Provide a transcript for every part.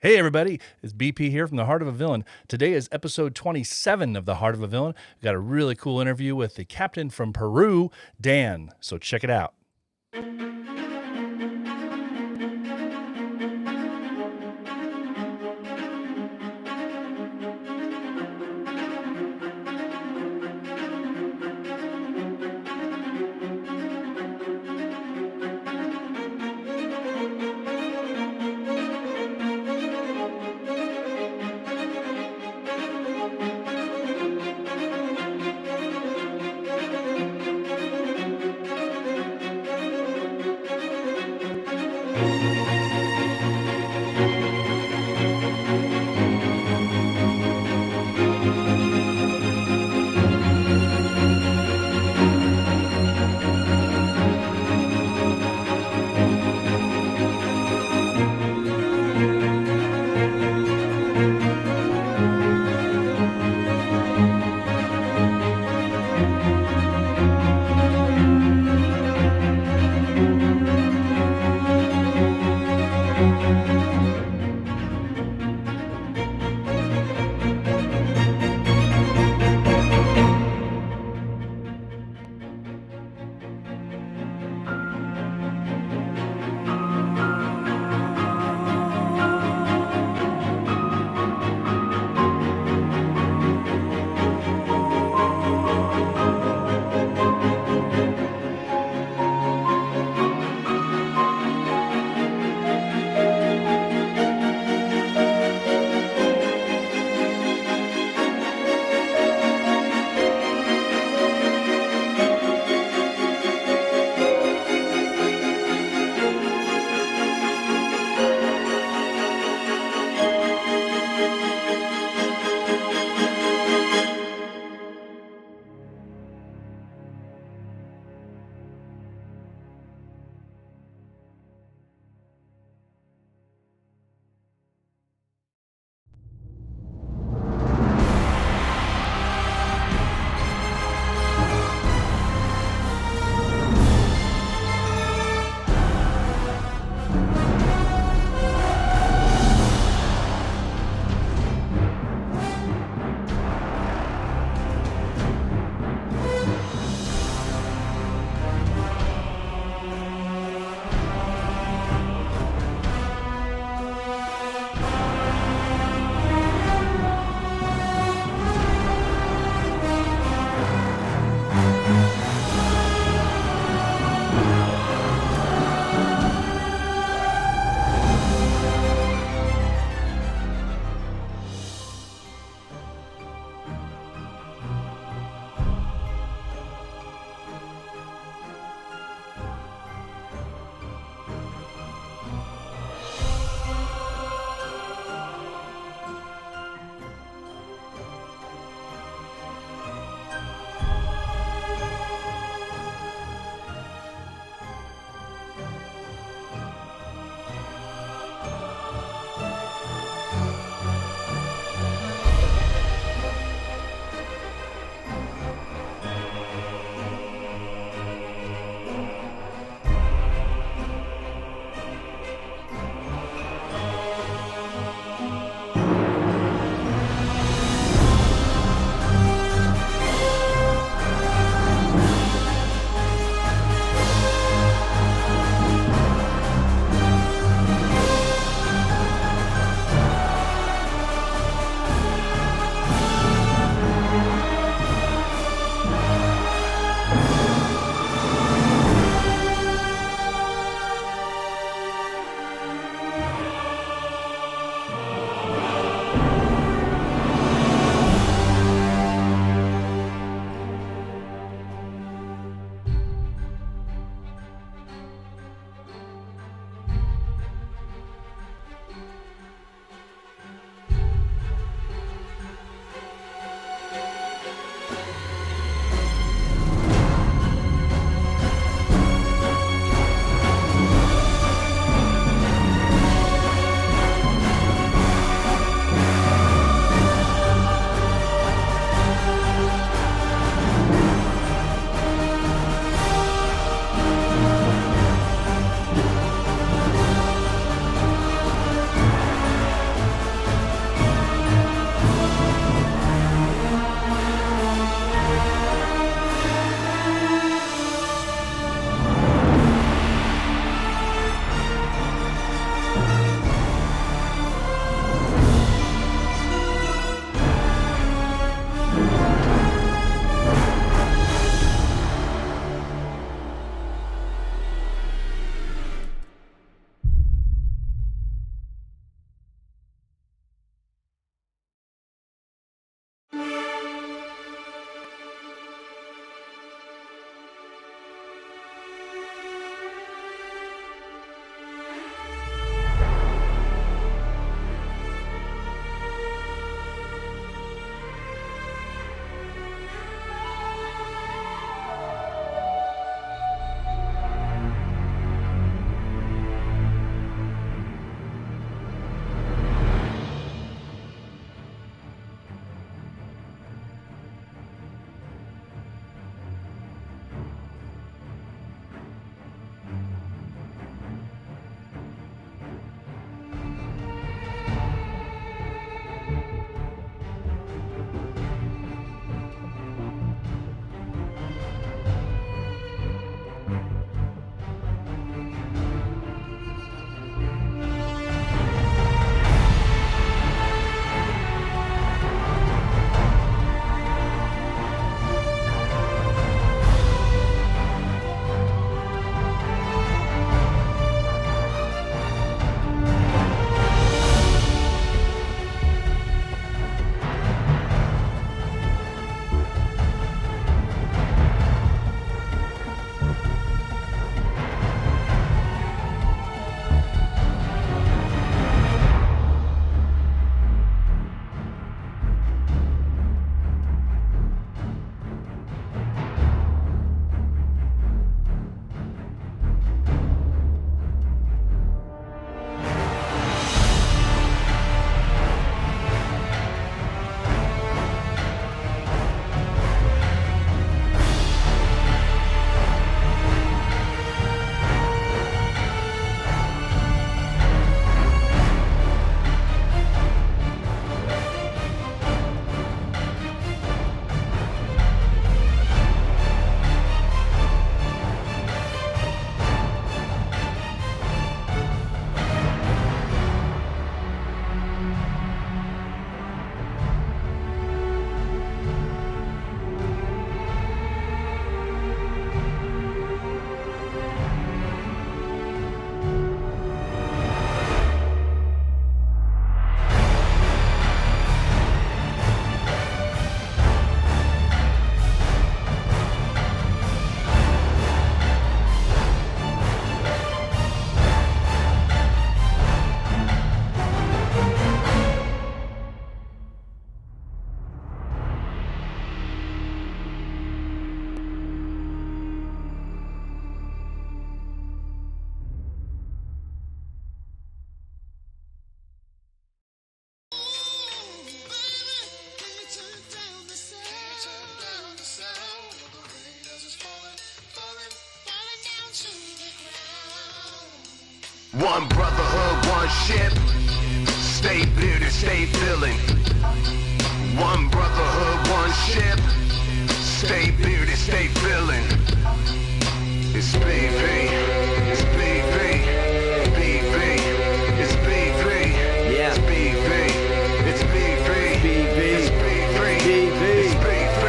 Hey everybody, it's BP here from The Heart of a Villain. Today is episode 27 of The Heart of a Villain. We got a really cool interview with the captain from Peru, Dan. So check it out. One brotherhood, one ship. Stay bearded, stay villain. One brotherhood, one ship. Stay bearded, stay villain. It's BV. It's BV. BV. It's BV. Yeah. It's BV. It's BV. BV. It's BV. BV. It's BV.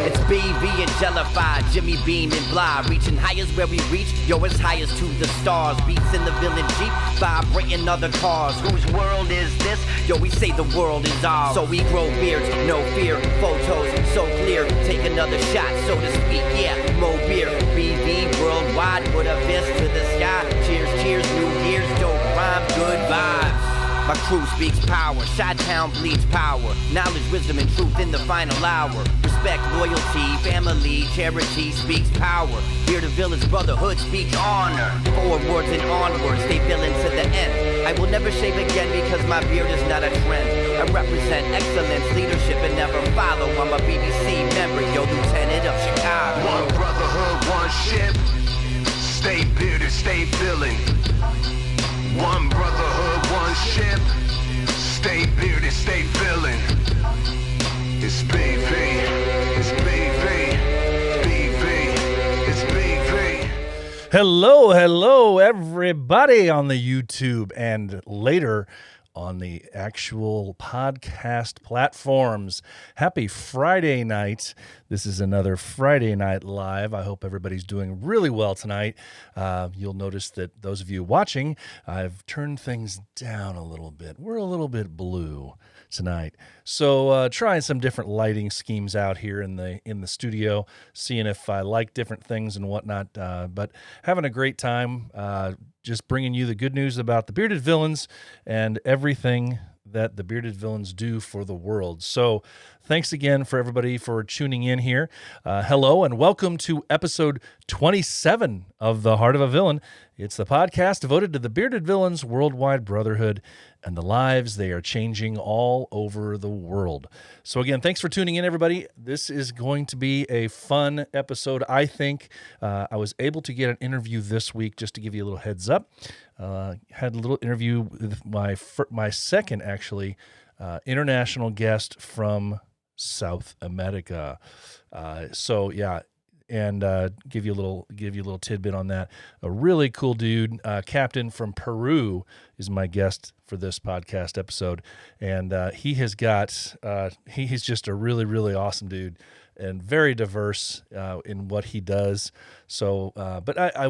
It's BV and Jellified, Jimmy Beam and Bly, reaching highest where we reach, yo, it's highest to the stars. Beats in the villain Jeep, vibrating other cars. Whose world is this? Yo, we say the world is ours. So we grow beards, no fear, photos so clear. Take another shot, so to speak, yeah, more beer. BV worldwide, put a fist to the sky. Cheers, cheers, New Year's, dope rhyme, good vibes. My crew speaks power, Chi-Town bleeds power. Knowledge, wisdom, and truth in the final hour. Respect, loyalty, family, charity speaks power. Bearded Villains, brotherhood speaks honor. Forwards and onwards, stay villain to the end. I will never shave again because my beard is not a trend. I represent excellence, leadership, and never follow. I'm a BBC member, yo, lieutenant of Chicago. One brotherhood, one ship. Stay bearded, stay villain. One brotherhood, one ship. Stay bearded, stay villain. It's BV. It's BV. BV. It's BV. Hello, everybody on the YouTube and later on the actual podcast platforms. Happy Friday night. This is another Friday Night Live. I hope everybody's doing really well tonight. You'll notice that those of you watching, I've turned things down a little bit. We're a little bit blue tonight. So trying some different lighting schemes out here in the studio, seeing if I like different things and whatnot, but having a great time, just bringing you the good news about the Bearded Villains and everything that the Bearded Villains do for the world. So thanks again for everybody for tuning in here. Hello and welcome to episode 27 of The Heart of a Villain. It's the podcast devoted to the Bearded Villains worldwide brotherhood and the lives they are changing all over the world. So again, thanks for tuning in, everybody. This is going to be a fun episode, I think. I was able to get an interview this week, just to give you a little heads up. Had a little interview with my second, actually, international guest from South America. So yeah, and give you a little tidbit on that. A really cool dude, Captain from Peru, is my guest for this podcast episode, and he's just a really, really awesome dude and very diverse in what he does. So, but I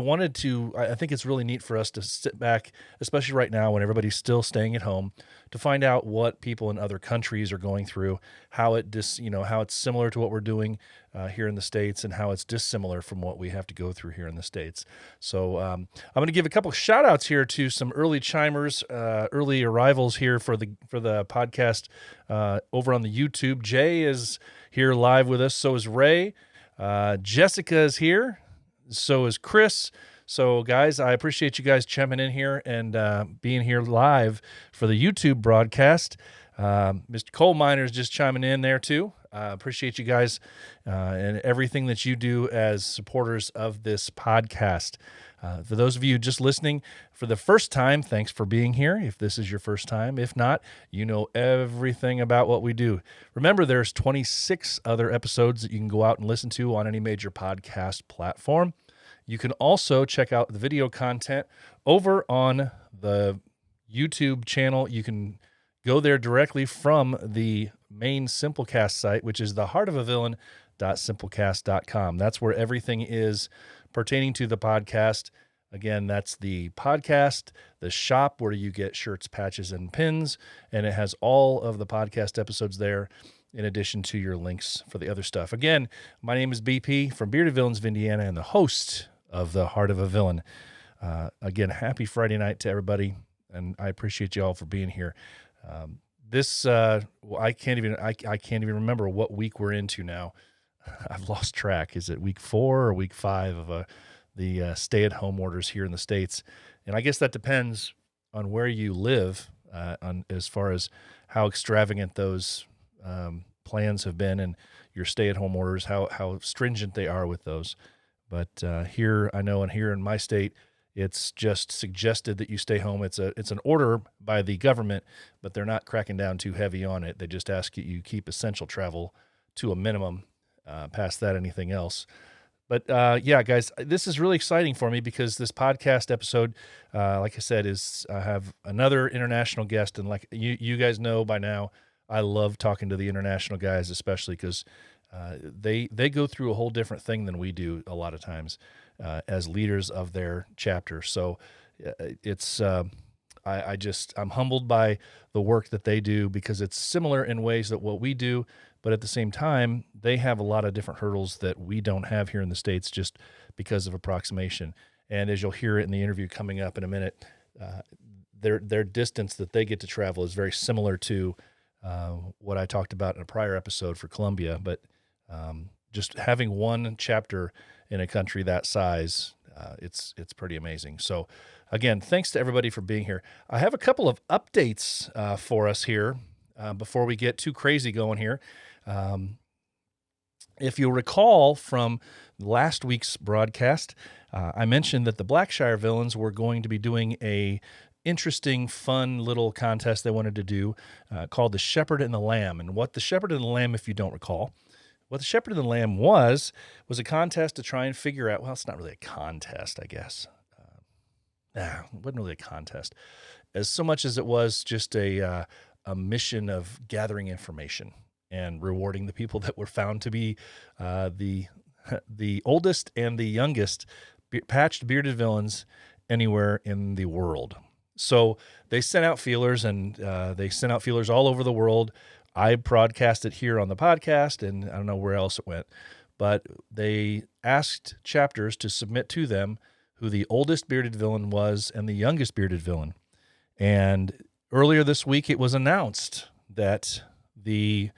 think it's really neat for us to sit back, especially right now when everybody's still staying at home, to find out what people in other countries are going through, how it's similar to what we're doing here in the States, and how it's dissimilar from what we have to go through here in the States. So I'm going to give a couple of shout outs here to some early chimers, early arrivals here for the podcast over on the YouTube. Jay is here live with us. So is Ray. Jessica is here. So is Chris. So, guys, I appreciate you guys chiming in here and being here live for the YouTube broadcast. Mr. Coal Miner is just chiming in there, too. Appreciate you guys and everything that you do as supporters of this podcast. For those of you just listening for the first time, thanks for being here. If this is your first time, if not, you know everything about what we do. Remember, there's 26 other episodes that you can go out and listen to on any major podcast platform. You can also check out the video content over on the YouTube channel. You can go there directly from the main Simplecast site, which is theheartofavillain.simplecast.com. That's where everything is pertaining to the podcast. Again, that's the podcast, the shop where you get shirts, patches, and pins, and it has all of the podcast episodes there, in addition to your links for the other stuff. Again, my name is BP from Bearded Villains of Indiana and the host of The Heart of a Villain. Again, happy Friday night to everybody, and I appreciate you all for being here. I can't even remember what week we're into now. I've lost track. Is it week 4 or week 5 of the stay-at-home orders here in the States? And I guess that depends on where you live, on as far as how extravagant those plans have been and your stay-at-home orders, how stringent they are with those. But here, I know, and here in my state, It's just suggested that you stay home. It's an order by the government, but they're not cracking down too heavy on it. They just ask you keep essential travel to a minimum. Past that, anything else. But yeah, guys, this is really exciting for me because this podcast episode, like I said, I have another international guest, and like you guys know by now, I love talking to the international guys, especially because they go through a whole different thing than we do a lot of times as leaders of their chapter. So it's I'm humbled by the work that they do because it's similar in ways that what we do, but at the same time, they have a lot of different hurdles that we don't have here in the States just because of approximation. And as you'll hear it in the interview coming up in a minute, their distance that they get to travel is very similar to what I talked about in a prior episode for Colombia. But just having one chapter in a country that size, it's pretty amazing. So again, thanks to everybody for being here. I have a couple of updates for us here before we get too crazy going here. If you'll recall from last week's broadcast, I mentioned that the Blackshire Villains were going to be doing a interesting, fun little contest they wanted to do called the Shepherd and the Lamb. And what the Shepherd and the Lamb, if you don't recall, what the Shepherd and the Lamb was a contest to try and figure out, well, it's not really a contest, I guess. It wasn't really a contest as so much as it was just a mission of gathering information and rewarding the people that were found to be the oldest and the youngest patched bearded villains anywhere in the world. So they sent out feelers, and they sent out feelers all over the world. I broadcast it here on the podcast, and I don't know where else it went, but they asked chapters to submit to them who the oldest bearded villain was and the youngest bearded villain. And earlier this week, it was announced that the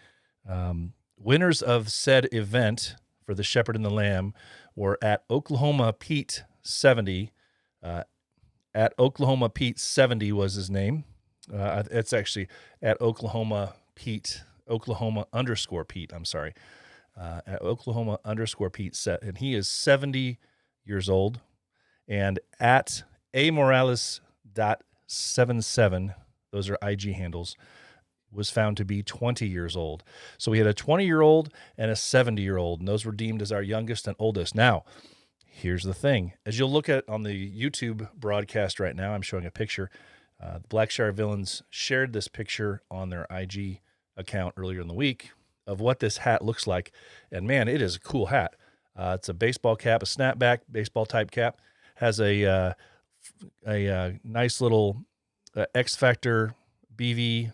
winners of said event for the Shepherd and the Lamb were at Oklahoma Pete 70. At Oklahoma Pete 70 was his name. It's actually at Oklahoma Pete, Oklahoma _ Pete, I'm sorry. At Oklahoma _ Pete set, and he is 70 years old. And at amorales.77, those are IG handles, was found to be 20 years old. So we had a 20-year-old and a 70-year-old, and those were deemed as our youngest and oldest. Now, here's the thing. As you'll look at on the YouTube broadcast right now, I'm showing a picture. The Blackshire Villains shared this picture on their IG account earlier in the week of what this hat looks like. And man, it is a cool hat. It's a baseball cap, a snapback baseball type cap. Has a nice little X Factor BV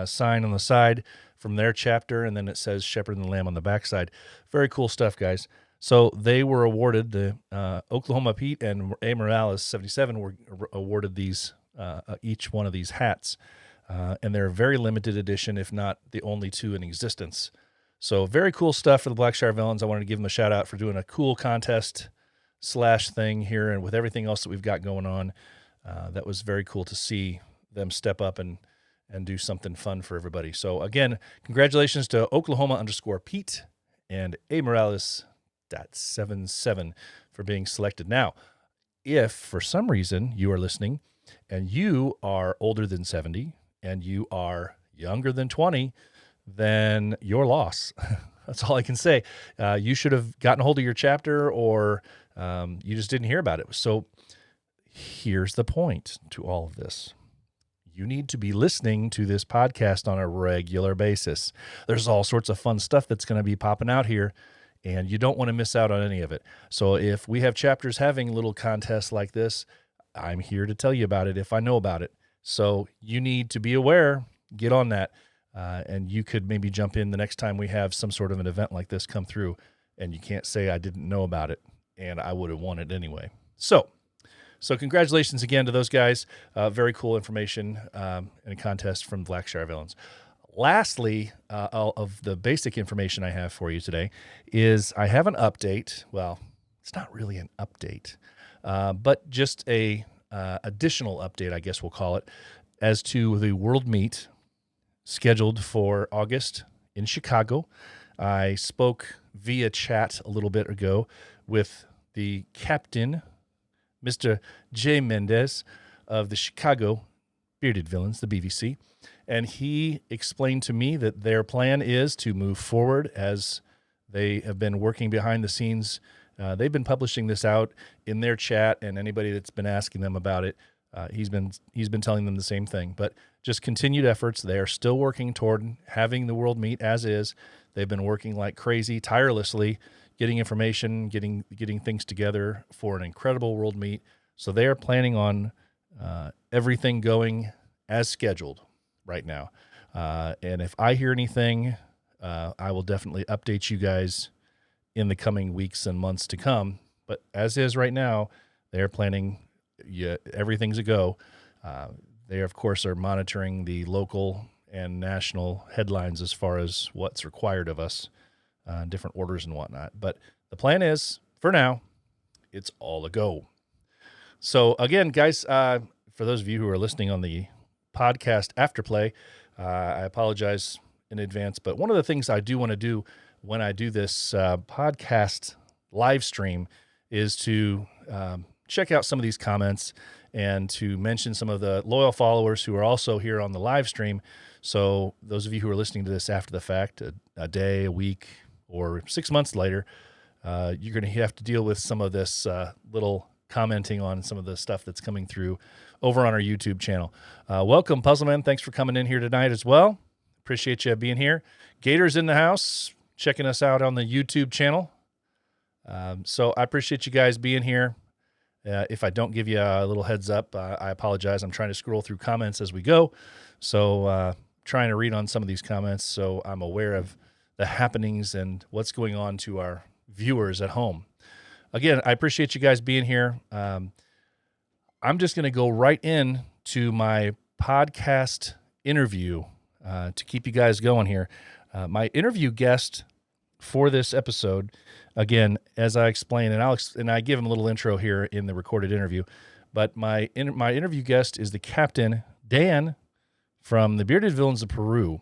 sign on the side from their chapter, and then it says Shepherd and the Lamb on the backside. Very cool stuff, guys. So they were awarded, the Oklahoma Pete and A. Morales 77 were awarded these each one of these hats, and they're a very limited edition, if not the only two in existence. So very cool stuff for the Blackshire Villains. I wanted to give them a shout out for doing a cool contest / thing here, and with everything else that we've got going on, that was very cool to see them step up and do something fun for everybody. So again, congratulations to Oklahoma _ Pete and A. Morales.77 for being selected. Now, if for some reason you are listening and you are older than 70 and you are younger than 20, then your loss. That's all I can say. You should have gotten a hold of your chapter, or you just didn't hear about it. So here's the point to all of this. You need to be listening to this podcast on a regular basis. There's all sorts of fun stuff that's going to be popping out here, and you don't want to miss out on any of it. So if we have chapters having little contests like this, I'm here to tell you about it if I know about it. So you need to be aware, get on that, and you could maybe jump in the next time we have some sort of an event like this come through, and you can't say I didn't know about it, and I would have won it anyway. So congratulations again to those guys. Very cool information and a contest from Blackshire Villains. Lastly, all of the basic information I have for you today is I have an update. Well, it's not really an update, but just a additional update, I guess we'll call it, as to the World Meet scheduled for August in Chicago. I spoke via chat a little bit ago with the captain, Mr. Jay Mendez of the Chicago Bearded Villains, the BVC. And he explained to me that their plan is to move forward as they have been working behind the scenes. They've been publishing this out in their chat, and anybody that's been asking them about it, he's been telling them the same thing. But just continued efforts. They are still working toward having the world meet as is. They've been working like crazy, tirelessly, getting information, getting things together for an incredible world meet. So they are planning on everything going as scheduled right now. And if I hear anything, I will definitely update you guys in the coming weeks and months to come. But as is right now, they're planning, everything's a go. They, of course, are monitoring the local and national headlines as far as what's required of us, different orders and whatnot. But the plan is, for now, it's all a go. So again, guys, for those of you who are listening on the podcast afterplay, I apologize in advance. But one of the things I do want to do when I do this podcast live stream is to check out some of these comments and to mention some of the loyal followers who are also here on the live stream. So those of you who are listening to this after the fact, a day, a week, or 6 months later, you're going to have to deal with some of this little commenting on some of the stuff that's coming through over on our YouTube channel. Welcome, Puzzleman. Thanks for coming in here tonight as well. Appreciate you being here. Gator's in the house, checking us out on the YouTube channel. So I appreciate you guys being here. If I don't give you a little heads up, I apologize. I'm trying to scroll through comments as we go. So trying to read on some of these comments so I'm aware of the happenings and what's going on to our viewers at home. Again, I appreciate you guys being here. I'm just going to go right in to my podcast interview to keep you guys going here. My interview guest for this episode, again, as I explain, and I give him a little intro here in the recorded interview, but my interview guest is the Captain Dan from the Bearded Villains of Peru.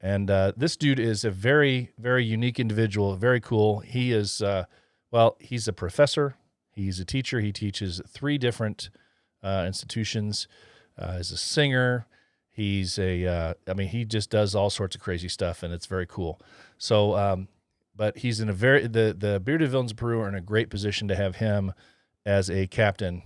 And this dude is a very, very unique individual, very cool. He is, he's a professor. He's a teacher. He teaches 3 different institutions. He's a singer. He's he just does all sorts of crazy stuff, and it's very cool. So, but he's in the Bearded Villains of Peru are in a great position to have him as a captain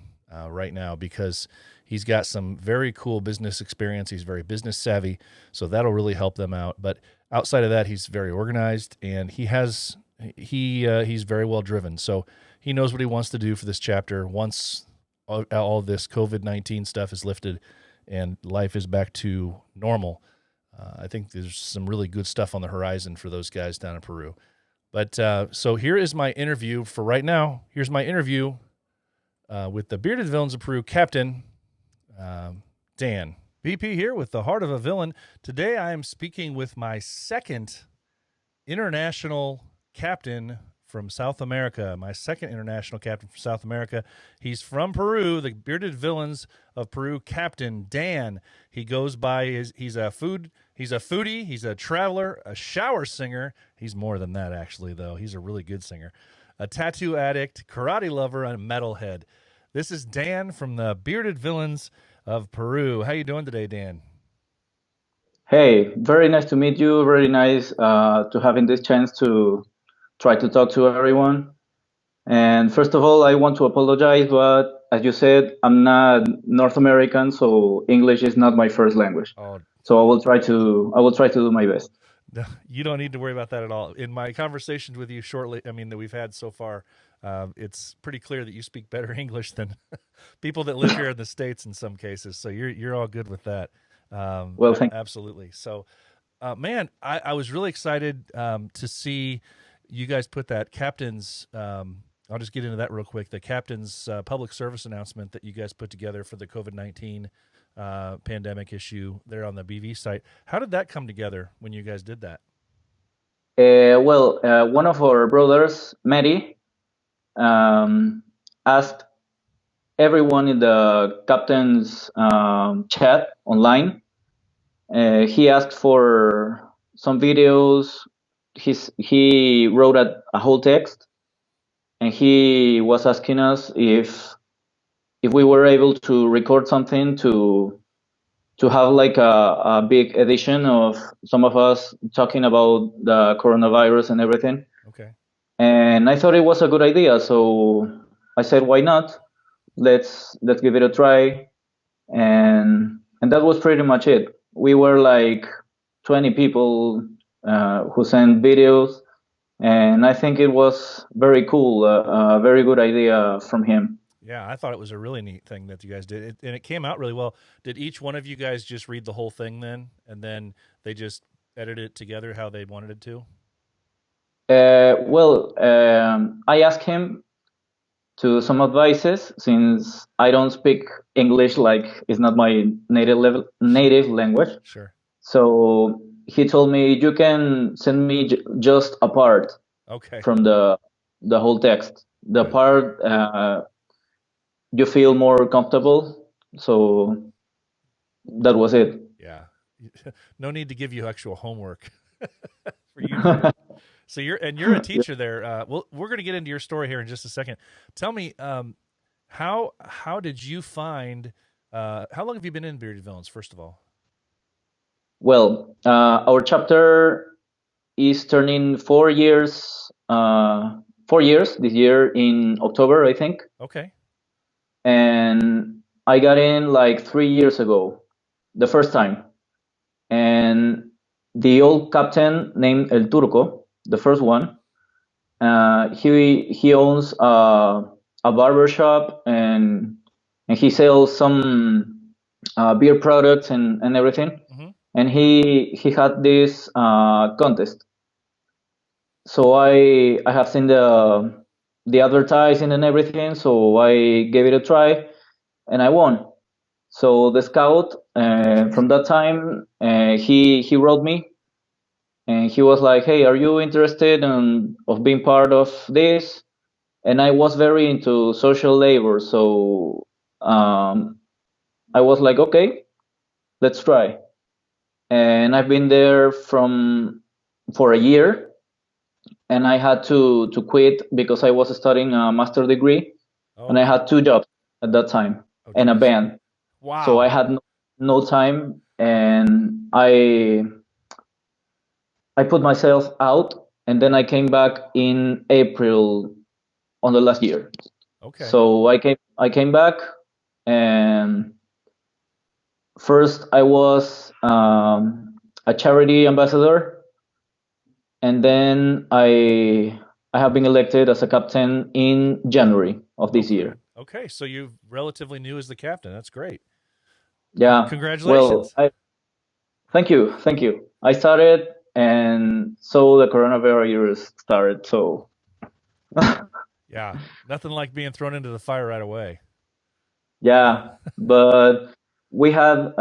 right now because he's got some very cool business experience. He's very business savvy, so that'll really help them out. But outside of that, he's very organized, and he's very well driven. So he knows what he wants to do for this chapter once all this COVID-19 stuff is lifted and life is back to normal. I think there's some really good stuff on the horizon for those guys down in Peru. But so here is my interview for right now. Here's my interview with the Bearded Villains of Peru Captain, Dan. BP here with the Heart of a Villain. Today I am speaking with my second international captain from South America, He's from Peru, the Bearded Villains of Peru Captain Dan. He goes by he's a foodie, he's a traveler, a shower singer. He's more than that actually though. He's a really good singer. A tattoo addict, karate lover, and a metalhead. This is Dan from the Bearded Villains of Peru. How you doing today, Dan? Hey, very nice to meet you. Very nice to having this chance to try to talk to everyone. And first of all, I want to apologize, but as you said, I'm not North American, so English is not my first language. So I will try to do my best. No, you don't need to worry about that at all. In my conversations with you that we've had so far, it's pretty clear that you speak better English than people that live here in the States in some cases. So you're all good with that. Well, thank you. Absolutely. So, man, I was really excited to see you guys put that captain's, I'll just get into that real quick, the captain's public service announcement that you guys put together for the COVID-19 pandemic issue there on the BV site. How did that come together when you guys did that? One of our brothers, Matty, asked everyone in the captain's chat online. He asked for some videos. He wrote a whole text, and he was asking us if if we were able to record something to have like a big edition of some of us talking about the coronavirus and everything. Okay. And I thought it was a good idea, so I said, why not? Let's give it a try. And that was pretty much it. We were like 20 people who sent videos, and I think it was very cool, a very good idea from him. Yeah, I thought it was a really neat thing that you guys did, and it came out really well. Did each one of you guys just read the whole thing then, and then they just edited it together how they wanted it to? I asked him to some advices since I don't speak English, like it's not my native language. Sure. So he told me, you can send me just a part Okay. from the whole text. The Good. part you feel more comfortable. So that was it. Yeah. No need to give you actual homework for you to do. So you're a teacher there. Well, we're going to get into your story here in just a second. Tell me, how did you find? How long have you been in Bearded Villains? First of all. Well, our chapter is turning 4 years. 4 years this year in October, I think. Okay. And I got in like 3 years ago, the first time. And the old captain named El Turco, the first one, he owns a barber shop, and he sells some beer products and everything. Mm-hmm. And he had this contest. So I have seen the advertising and everything. So I gave it a try, and I won. So the scout from that time, he wrote me, and he was like, "Hey, are you interested in of being part of this?" And I was very into social labor, so I was like, "Okay, let's try." And I've been there for a year, and I had to quit because I was studying a master degree, and I Okay. had 2 jobs at that time and a geez. band. Wow. So I had no time, and I put myself out, and then I came back in April on the last year. Okay. So I came back, and first I was a charity ambassador, and then I have been elected as a captain in January of this year. Okay, so you're relatively new as the captain. That's great. Yeah. Congratulations. Well, thank you. I started, and so the coronavirus started. So Yeah, nothing like being thrown into the fire right away. yeah, but we had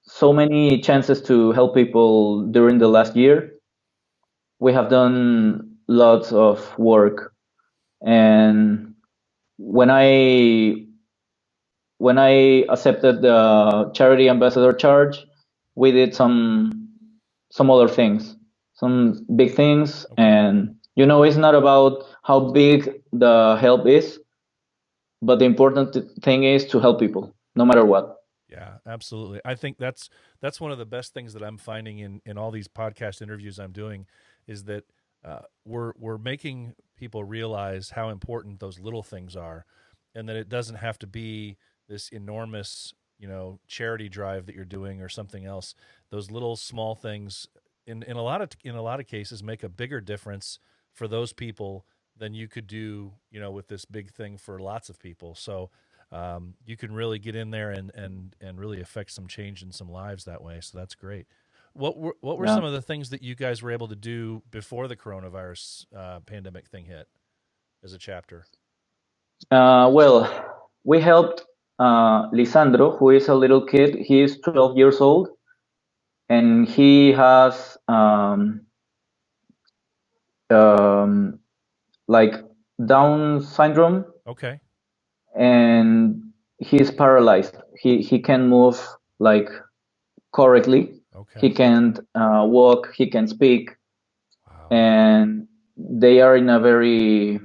so many chances to help people during the last year. We have done lots of work, and when I accepted the charity ambassador charge, we did some other things, some big things. Okay. And it's not about how big the help is, but the important thing is to help people no matter what. Yeah, absolutely. I think that's one of the best things that I'm finding in all these podcast interviews I'm doing is that we're making people realize how important those little things are, and that it doesn't have to be this enormous charity drive that you're doing or something else. Those little small things in a lot of cases make a bigger difference for those people than you could do with this big thing for lots of people. So you can really get in there and really affect some change in some lives that way. So that's great. What were some of the things that you guys were able to do before the coronavirus pandemic thing hit as a chapter? Well, we helped Lisandro, who is a little kid. He is 12 years old, and he has like Down syndrome. Okay. And he's paralyzed. He can move like correctly. Okay. He can't walk. He can speak. Wow. And they are in a very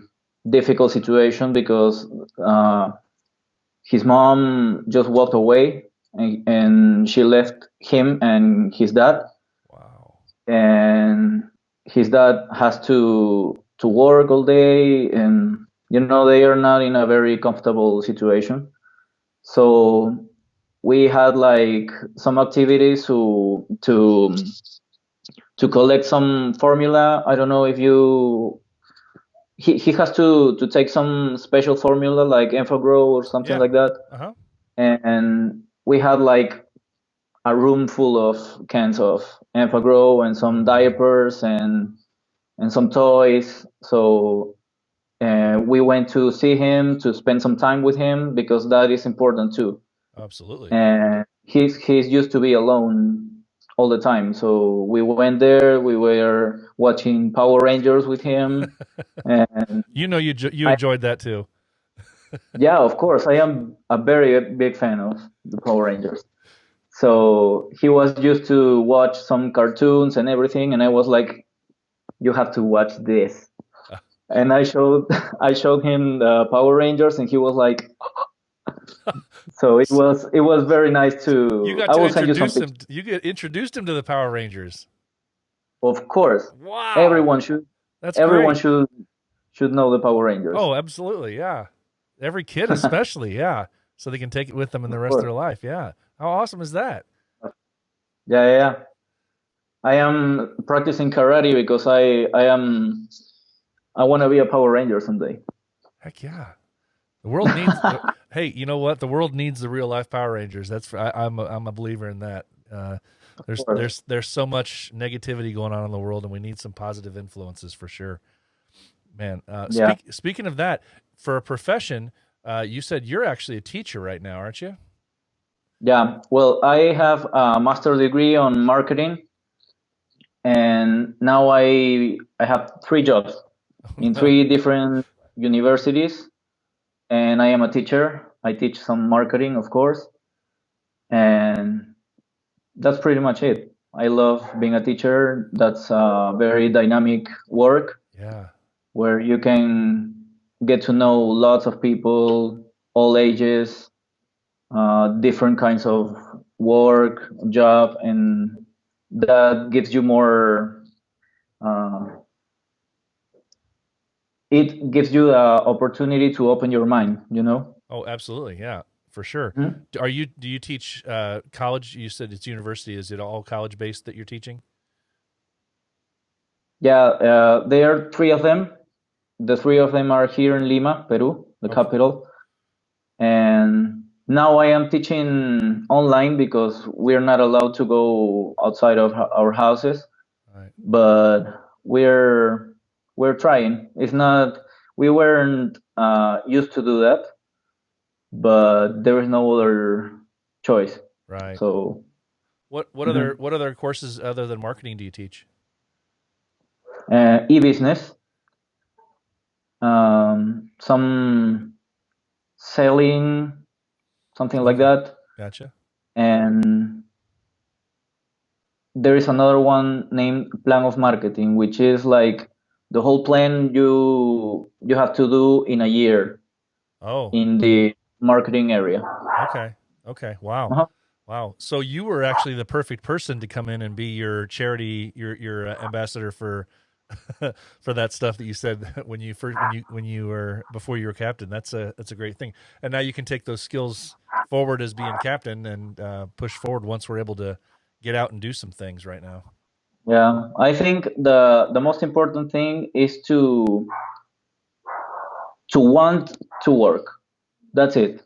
difficult situation because his mom just walked away, and she left him and his dad. Wow. And his dad has to work all day, and they are not in a very comfortable situation. So we had like some activities to collect some formula. I don't know if you he has to take some special formula like Enfagrow or something Yeah. like that. Uh-huh. And we had like a room full of cans of Enfagrow and some diapers and some toys. So we went to see him, to spend some time with him, because that is important too. Absolutely. And he's used to be alone all the time. So we went there. We were watching Power Rangers with him, and You I enjoyed that too. yeah, of course, I am a very big fan of the Power Rangers. So he was used to watch some cartoons and everything, and I was like, "You have to watch this." And I showed I showed him the Power Rangers, and he was like, so it was very nice You to. got I to will send you some introduce pictures. him. You get introduced him to the Power Rangers. Of course, Wow. everyone should That's everyone great. should know the Power Rangers. Oh, absolutely. Yeah. Every kid especially, yeah. So they can take it with them in the Of rest of course. their life. Yeah. How awesome is that? Yeah, yeah, yeah. I am practicing karate because I want to be a Power Ranger someday. Heck yeah. The world needs hey, you know what? The world needs the real life Power Rangers. I'm a believer in that. Of There's course. there's there's so much negativity going on in the world, and we need some positive influences for sure. Man, Yeah. speaking of that, for a profession, you said you're actually a teacher right now, aren't you? Yeah. Well, I have a master degree on marketing, and now I have 3 jobs in No. 3 different universities, and I am a teacher. I teach some marketing, of course, and that's pretty much it. I love being a teacher. That's a very dynamic work Yeah. where you can get to know lots of people, all ages, different kinds of work, job, and that gives you more. Uh, it gives you the opportunity to open your mind. Oh, absolutely. Yeah, for sure. Mhm. Do you teach college? You said it's university. Is it all college based that you're teaching? Yeah, there are 3 of them. The 3 of them are here in Lima, Peru, the Okay. capital. And now I am teaching online because we're not allowed to go outside of our houses. All right. But we're trying. It's not. We weren't used to do that, but there is no other choice. Right. So mhm. What other courses other than marketing do you teach? E-business, some selling, something like Okay. that, Gotcha. and there is another one named plan of marketing, which is like the whole plan you have to do in a year Oh, in the marketing area. okay. Okay. Wow. Uh-huh. Wow. So you were actually the perfect person to come in and be your charity, your ambassador for for that stuff that you said when you were before you were captain. That's a great thing. And now you can take those skills forward as being captain and push forward once we're able to get out and do some things right now. Yeah, I think the most important thing is to want to work. That's it.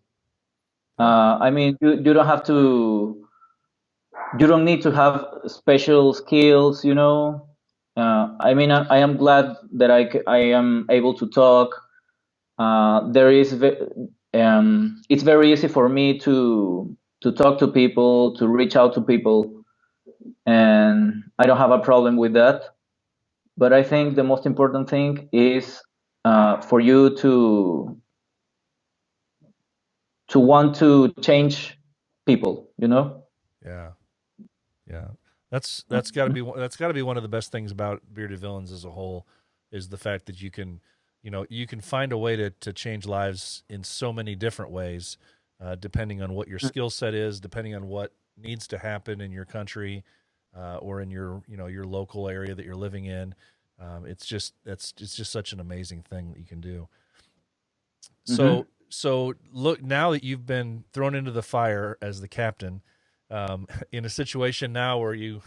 Yeah. I mean, you don't have to. You don't need to have special skills. I mean, I am glad that I am able to talk. It's very easy for me to talk to people, to reach out to people, and I don't have a problem with that. But I think the most important thing is for you to want to change people. Yeah. Yeah, that's got to be one of the best things about Bearded Villains as a whole is the fact that you can you can find a way to change lives in so many different ways, depending on what your skill set is, depending on what needs to happen in your country, or in your local area that you're living in. It's just such an amazing thing that you can do. Mm-hmm. So look, now that you've been thrown into the fire as the captain, in a situation now where you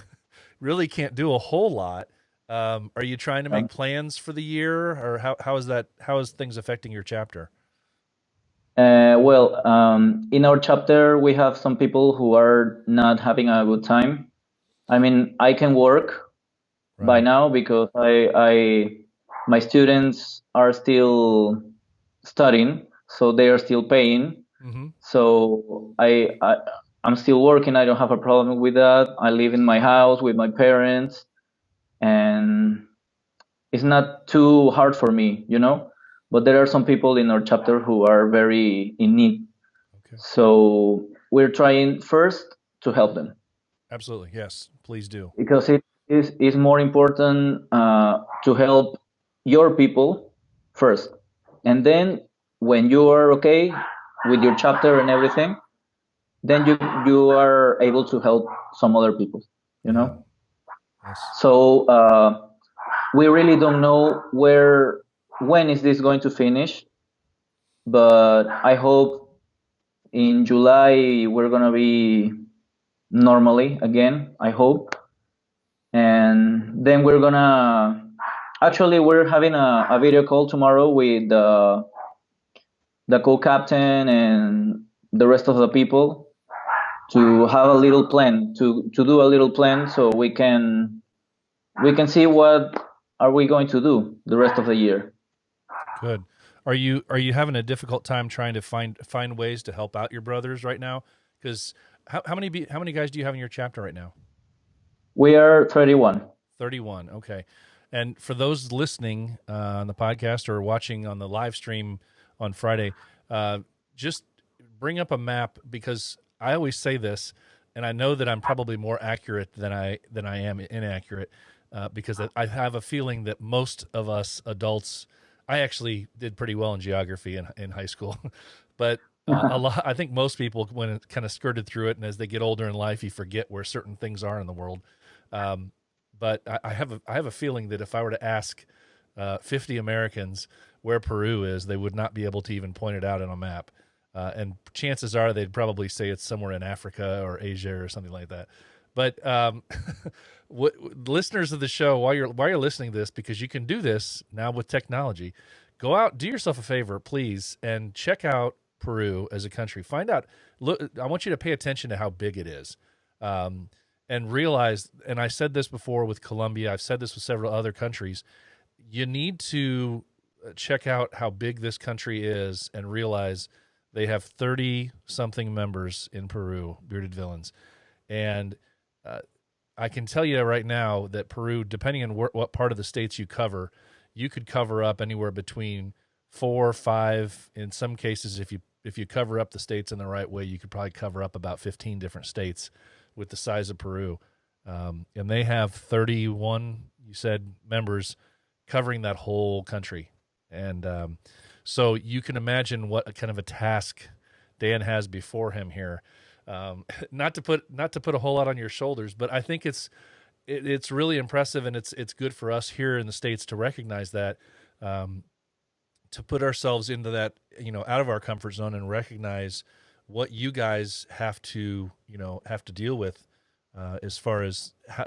really can't do a whole lot, are you trying to make plans for the year, or how is that? How is things affecting your chapter? Well, in our chapter, we have some people who are not having a good time. I mean, I can work by Right. now because my students are still studying, so they are still paying. Mm-hmm. So I'm still working. I don't have a problem with that. I live in my house with my parents, and it's not too hard for me, you know. But there are some people in our chapter who are very in need. Okay. So we're trying first to help them Absolutely. Yes. Please do. because it is more important to help your people first, and then when you are okay with your chapter and everything, then you are able to help some other people, you Yeah. know. Yes. So we really don't know when is this going to finish, but I hope in July we're gonna be normally again. I hope, and then we're having a video call tomorrow with the co-captain and the rest of the people to have a little plan to do a little plan so we can see what are we going to do the rest of the year. Good. Are you having a difficult time trying to find ways to help out your brothers right now? Because how many guys do you have in your chapter right now? We are 31. 31. Okay. And for those listening on the podcast or watching on the live stream on Friday, just bring up a map, because I always say this, and I know that I'm probably more accurate than I am inaccurate, because I have a feeling that most of us adults, I actually did pretty well in geography in high school, but a lot. I think most people, when it kind of skirted through it, and as they get older in life, you forget where certain things are in the world. Um, but I have a feeling that if I were to ask 50 Americans where Peru is, they would not be able to even point it out on a map. And chances are they'd probably say it's somewhere in Africa or Asia or something like that. But listeners of the show, while you're listening to this, because you can do this now with technology, go out, do yourself a favor, please, and check out Peru as a country. Find out. Look, I want you to pay attention to how big it is. And realize, and I said this before with Colombia, I've said this with several other countries, you need to check out how big this country is and realize they have 30 something members in Peru, Bearded Villains. And I can tell you right now that Peru, depending on what part of the states you could cover up anywhere between 4 or 5. In some cases, if you cover up the states in the right way, you could probably cover up about 15 different states with the size of Peru. And they have 31, you said, members covering that whole country. And so you can imagine what kind of a task Dan has before him here. Not to put a whole lot on your shoulders, but I think it's really impressive, and it's good for us here in the States to recognize that, to put ourselves into that, out of our comfort zone, and recognize what you guys have to deal with, as far as how,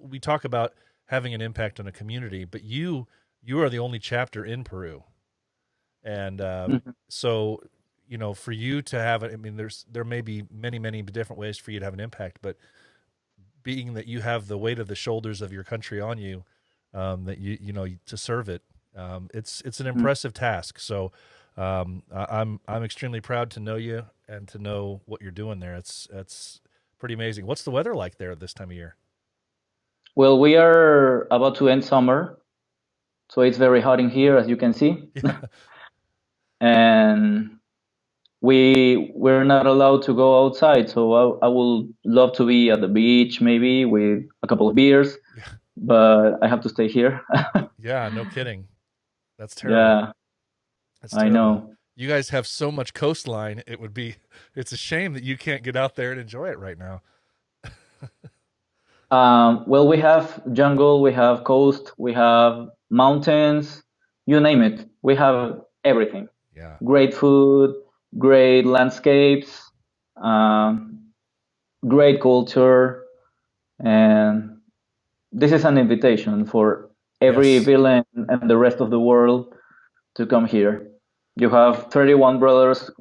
we talk about having an impact on a community, but you are the only chapter in Peru, and Mhm. so for you to have it, I mean, there may be many different ways for you to have an impact, but being that you have the weight of the shoulders of your country on you, that to serve it, it's an impressive task. So I'm extremely proud to know you and to know what you're doing there. It's pretty amazing. What's the weather like there this time of year? Well, we are about to end summer, so it's very hot in here, as you can see, Yeah. and we're not allowed to go outside. So I would love to be at the beach, maybe with a couple of beers, Yeah. but I have to stay here. Yeah, no kidding. That's terrible. Yeah, That's I terrible. know. You guys have so much coastline. It's a shame that you can't get out there and enjoy it right now. Well, we have jungle, we have coast, we have mountains, you name it. We have everything. Yeah. Great food, great landscapes, um, great culture, and this is an invitation for every Yes. villain and the rest of the world to come here. You have 31 brothers.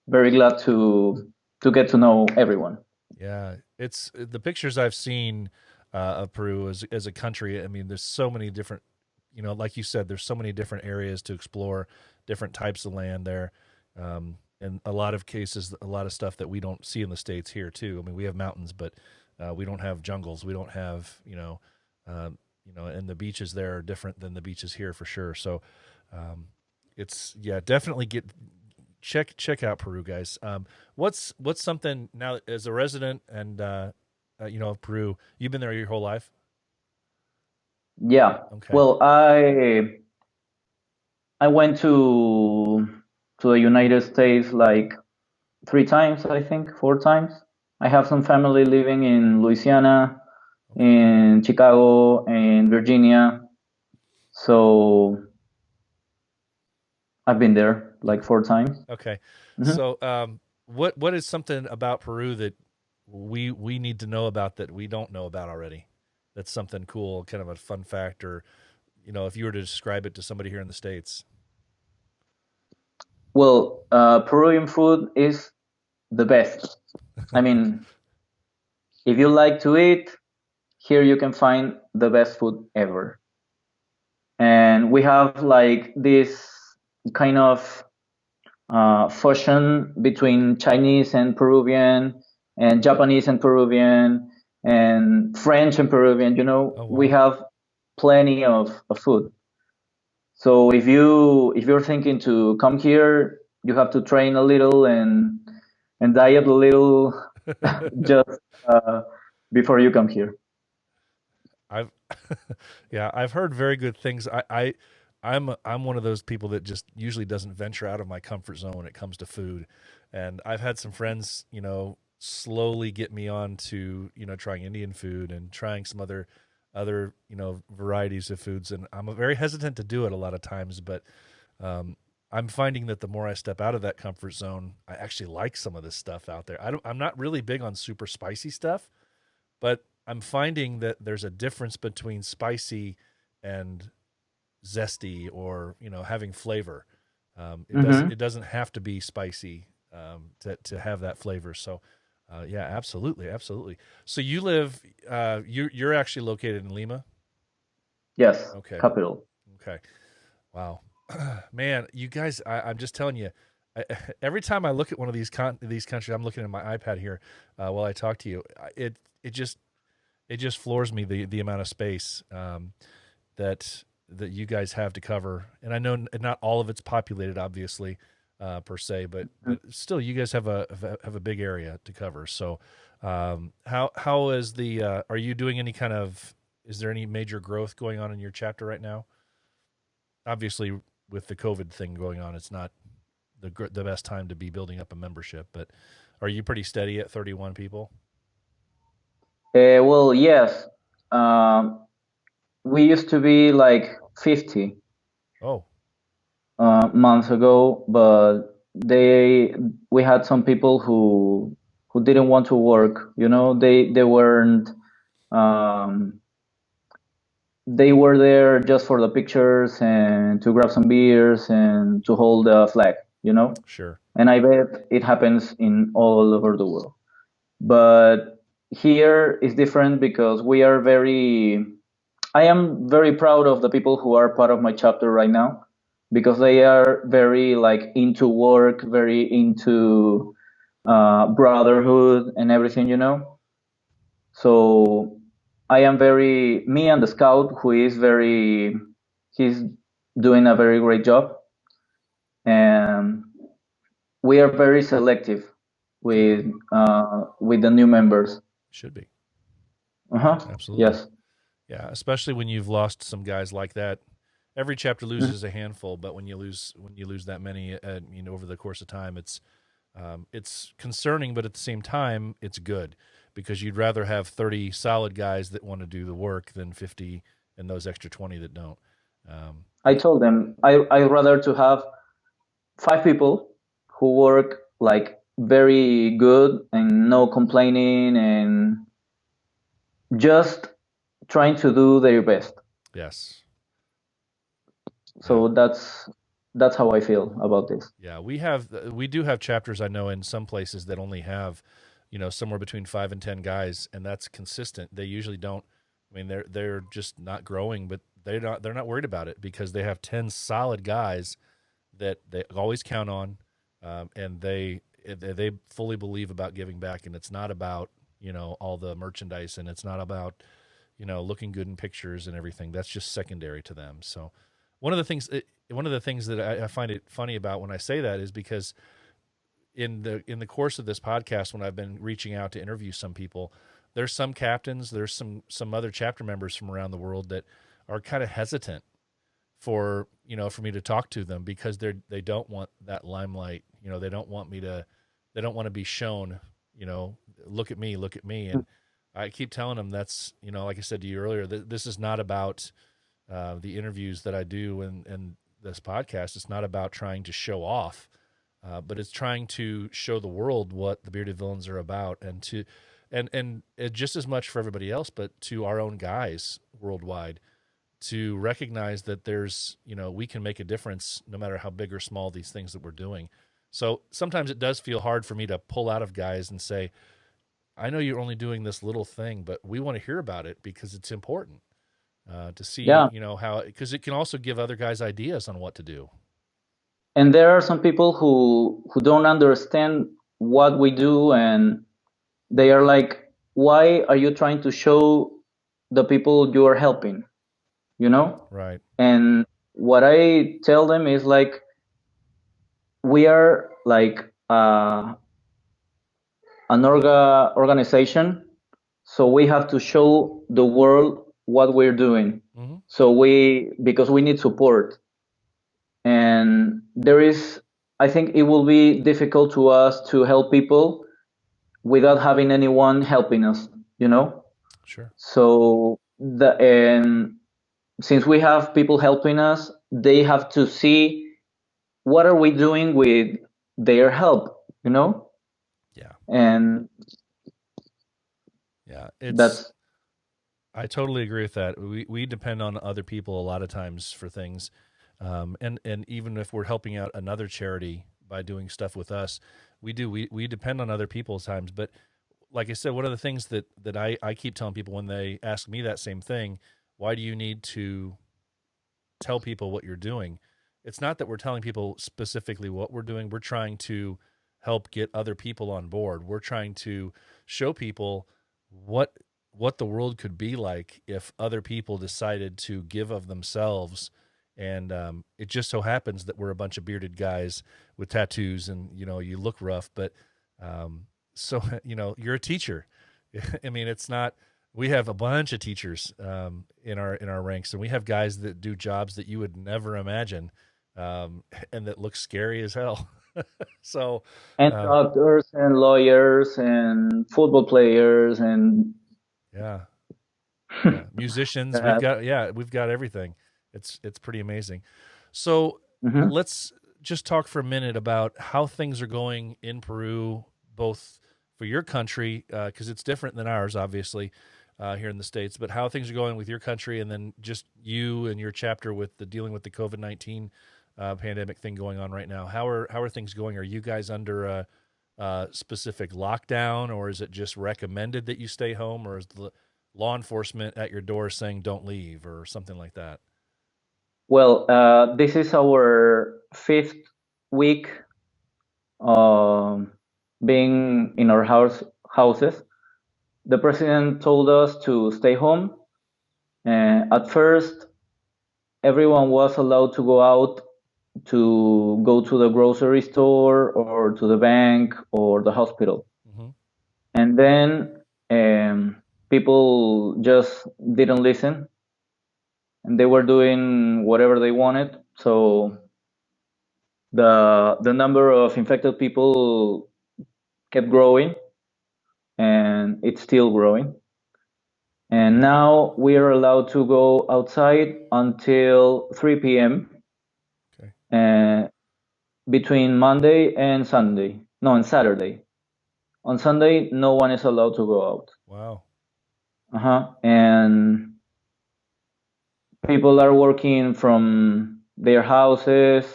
Very glad to get to know everyone. Yeah. It's the pictures I've seen of Peru as a country. I mean, there's so many different, like you said, there's so many different areas to explore, different types of land there. And a lot of cases, a lot of stuff that we don't see in the States here too. I mean, we have mountains, but we don't have jungles. We don't have, and the beaches there are different than the beaches here for sure. So, it's yeah, definitely check out Peru, guys. What's something now as a resident and of Peru? You've been there your whole life. Yeah. Okay. Well, I went to the United States like 3 times, I think, 4 times. I have some family living in Louisiana, Okay. in Chicago, in Virginia. So I've been there like 4 times. Okay. Hmm. So, what is something about Peru that we need to know about that we don't know about already? That's something cool, kind of a fun fact, or if you were to describe it to somebody here in the States. Well, Peruvian food is the best. I mean, if you like to eat, here you can find the best food ever. And we have like this kind of fusion between Chinese and Peruvian, and Japanese and Peruvian, and French and Peruvian. Oh We wow. have plenty of food. So if you're thinking to come here, you have to train a little and diet a little just uh, before you come here. I've yeah, I've heard very good things. I'm one of those people that just usually doesn't venture out of my comfort zone when it comes to food. And I've had some friends, slowly get me on to, trying Indian food and trying some other, varieties of foods, and I'm very hesitant to do it a lot of times, but I'm finding that the more I step out of that comfort zone, I actually like some of this stuff out there. I'm not really big on super spicy stuff, but I'm finding that there's a difference between spicy and zesty, or having flavor. Hmm. It doesn't have to be spicy to have that flavor. So yeah, absolutely, absolutely. So you live you're actually located in Lima. Yes, Okay, capital. okay, wow, man, you guys, I'm just telling you. I, every time I look at one of these countries, I'm looking at my iPad here while I talk to you. It just floors me the amount of space that you guys have to cover. And I know not all of it's populated, obviously, per se, but still, you guys have a big area to cover. So, how is the? Are you doing any kind of? Is there any major growth going on in your chapter right now? Obviously, with the COVID thing going on, it's not the best time to be building up a membership. But are you pretty steady at 31 people? Well, yes. Um, we used to be like 50 Oh, months ago, but we had some people who didn't want to work. They weren't. Um, they were there just for the pictures and to grab some beers and to hold the flag. sure. And I bet it happens in all over the world. But here is different because we are very. I am very proud of the people who are part of my chapter right now because they are very like into work, very into brotherhood and everything. So I am very me and the scout who is very he's doing a very great job, and we are very selective Good. with the new members. Should be. Uh huh. Absolutely. Yes. Yeah, especially when you've lost some guys like that. every chapter loses a handful, but when you lose that many, over the course of time, it's concerning, but at the same time, it's good because you'd rather have 30 solid guys that want to do the work than 50 and those extra 20 that don't. I told them I'd rather to have 5 people who work like very good and no complaining and just trying to do their best. Yes. So that's how I feel about this. Yeah, we do have chapters, I know, in some places that only have, somewhere between 5 and 10 guys, and that's consistent. They usually don't. I mean, they're just not growing, but they're not worried about it because they have 10 solid guys that they always count on, and they fully believe about giving back, and it's not about all the merchandise, and it's not about looking good in pictures and everything. That's just secondary to them. So one of the things that I find it funny about when I say that is because in the course of this podcast, when I've been reaching out to interview some people, there's some captains, there's some other chapter members from around the world that are kind of hesitant for me to talk to them because they don't want that limelight. They don't want to be shown, look at me. And I keep telling them that's, like I said to you earlier, this is not about the interviews that I do and this podcast. It's not about trying to show off, but it's trying to show the world what the Bearded Villains are about, and just as much for everybody else, but to our own guys worldwide, to recognize that there's, we can make a difference no matter how big or small these things that we're doing. So sometimes it does feel hard for me to pull out of guys and say, I know you're only doing this little thing, but we want to hear about it because it's important to see, Yeah. how, because it can also give other guys ideas on what to do. And there are some people who don't understand what we do, and they are like, why are you trying to show the people you are helping? Right. And what I tell them is like, we are like an organization, so we have to show the world what we're doing. Mm-hmm. So because we need support, and I think it will be difficult to us to help people without having anyone helping us. Sure. So since we have people helping us, they have to see what are we doing with their help. Yeah. And Yeah. I totally agree with that. We depend on other people a lot of times for things. And even if we're helping out another charity by doing stuff with us, we depend on other people's times. But like I said, one of the things that I keep telling people when they ask me that same thing, why do you need to tell people what you're doing? It's not that we're telling people specifically what we're doing. We're trying to help get other people on board. We're trying to show people what the world could be like if other people decided to give of themselves. And it just so happens that we're a bunch of bearded guys with tattoos, and you look rough, but so you're a teacher. I mean, it's not. We have a bunch of teachers in our ranks, and we have guys that do jobs that you would never imagine, and that look scary as hell. So, and doctors and lawyers and football players and yeah, musicians. We've got everything. It's pretty amazing. So let's just talk for a minute about how things are going in Peru, both for your country, because it's different than ours, obviously, here in the States, but how things are going with your country, and then just you and your chapter with dealing with the COVID-19 pandemic thing going on right now. How are things going? Are you guys under a specific lockdown, or is it just recommended that you stay home, or is the law enforcement at your door saying don't leave or something like that? Well, this is our 5th week being in our houses. The president told us to stay home. At first, everyone was allowed to go out to go to the grocery store or to the bank or the hospital. Mm-hmm. And then people just didn't listen. and they were doing whatever they wanted. So the number of infected people kept growing, and it's still growing. And now we are allowed to go outside until 3 p.m. Okay. Between Monday and Sunday. No, and Saturday. On Sunday, no one is allowed to go out. Wow. And people are working from their houses,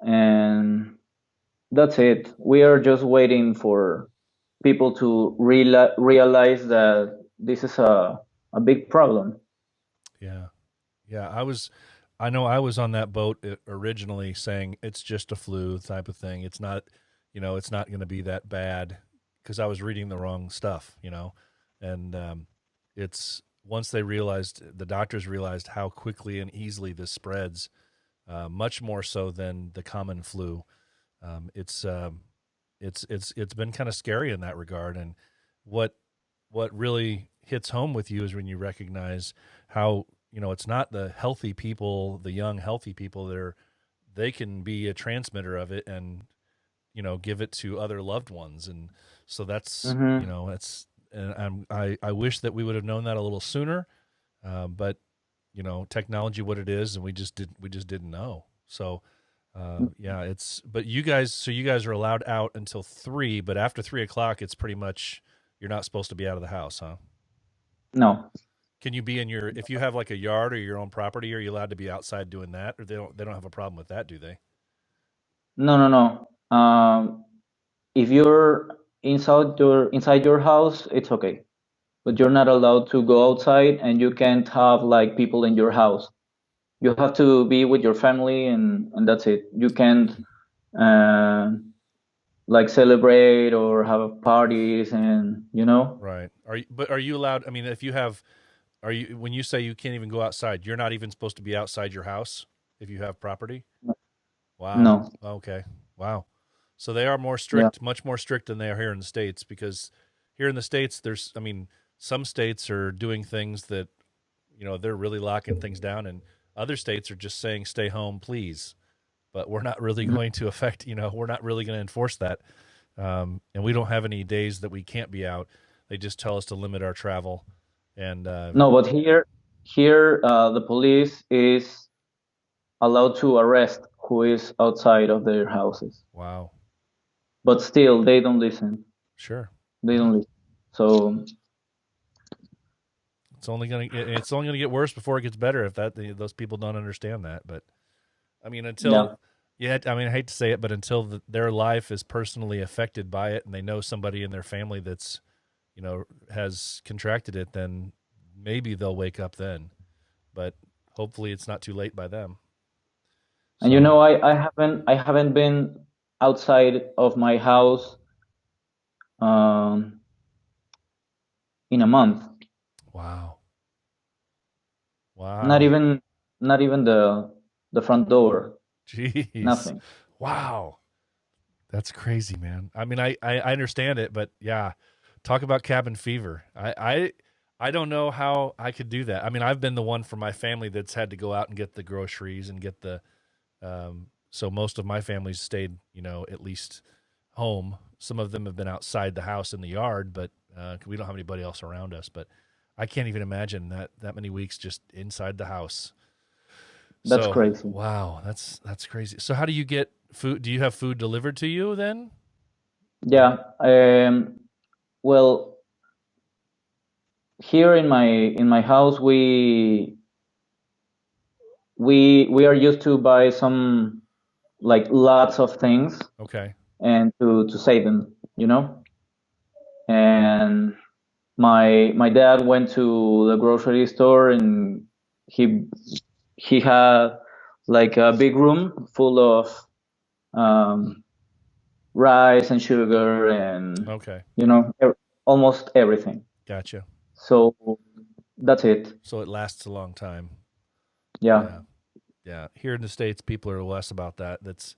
and that's it. We are just waiting for people to realize that this is a big problem. Yeah. Yeah. I know I was on that boat originally saying it's just a flu type of thing. It's not, it's not going to be that bad because I was reading the wrong stuff, and it's once the doctors realized how quickly and easily this spreads, much more so than the common flu. It's it's been kind of scary in that regard. And what really hits home with you is when you recognize how it's not the healthy people, the young healthy people they can be a transmitter of it and give it to other loved ones. And so that's it's and I wish that we would have known that a little sooner, but technology what it is, and we just didn't know. So yeah, but you guys are allowed out until 3, but after 3 o'clock, it's pretty much you're not supposed to be out of the house, huh? No, Can you be if you have like a yard or your own property, are you allowed to be outside doing that, or they don't have a problem with that, do they? no. If you're inside your house, it's okay, but you're not allowed to go outside, and you can't have like people in your house. You have to be with your family, and that's it. You can't uh, like celebrate or have parties, and Right. Are you allowed? I mean, if you have, are you when you say you can't even go outside, you're not even supposed to be outside your house if you have property? Wow. No. Okay. Wow. So they are more Yeah. strict, much more strict than they are here in the States, because here in the States, I mean, some states are doing things that, they're really locking things down, and other states are just saying, stay home, please. But we're not really Mhm. going to we're not really going to enforce that. And we don't have any days that we can't be out. They just tell us to limit our travel. And No, but here the police is allowed to arrest who is outside of their houses, wow. but still they don't listen. Sure. They Yeah. don't listen. So It's only gonna get worse before it gets better if those people don't understand that. But I mean, yeah, I mean, I hate to say it, but until their life is personally affected by it, and they know somebody in their family that's has contracted it, then maybe they'll wake up then. But hopefully, it's not too late by them. and So I haven't been outside of my house um, in a month. wow, Not wow, even not even the front door. jeez, Nothing. wow. That's crazy, man. I mean, I understand it, but yeah, talk about cabin fever. I don't know how I could do that. I mean, I've been the one for my family that's had to go out and get the groceries and get the. So most of my family's stayed, at least home. Some of them have been outside the house in the yard, but we don't have anybody else around us. But I can't even imagine that many weeks just inside the house. That's So crazy. wow, that's crazy. So how do you get food? Do you have food delivered to you then? Yeah. Well, here in my house, we are used to buy some, like, lots of things, Okay. and to save them, and my dad went to the grocery store, and he he had like a big room full of um, rice and sugar, and Okay. almost everything. Gotcha. So that's it. So it lasts a long time. Yeah. Yeah. Yeah. Here in the States, people are less about that. That's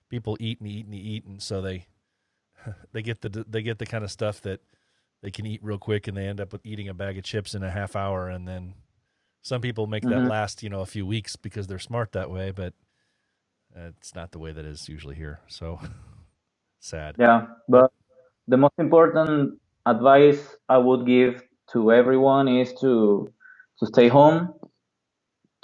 people eat and eat and eat, and so they get the kind of stuff that they can eat real quick, and they end up with eating a bag of chips in a half hour, and then Some people make that last, a few weeks because they're smart that way, but it's not the way that is usually here. So sad. Yeah, but the most important advice I would give to everyone is to stay home,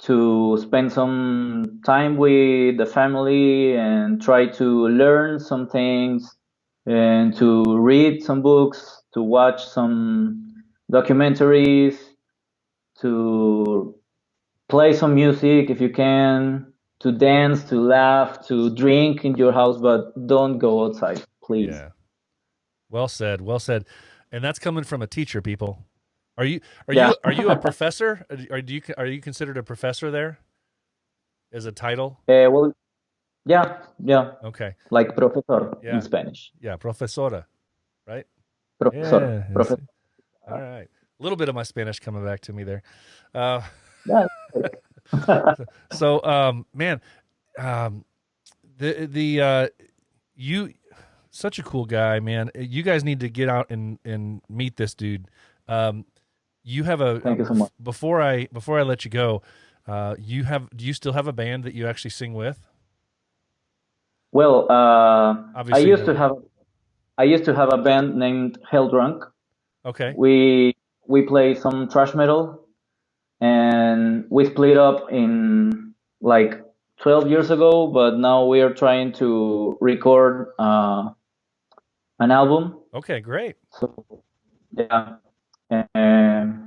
to spend some time with the family and try to learn some things and to read some books, to watch some documentaries, to play some music if you can, to dance, to laugh, to drink in your house, but don't go outside, please. Yeah. Well said. Well said. And that's coming from a teacher, people. Are you a professor? Are you considered a professor there as a title? Well, yeah. Okay. Like profesor Yeah. in Spanish. Yeah, profesora, right? Profesor. Yeah. Profesor. All right. A little bit of my Spanish coming back to me there. Uh, Yeah. so, man, you such a cool guy, man. You guys need to get out and meet this dude. You have Thank you so much. before I let you go, do you still have a band that you actually sing with? Well, Obviously, I used to have a band named Hell Drunk. Okay. We play some thrash metal, and we split up in like 12 years ago, but now we are trying to record an album. Okay, great. So yeah, and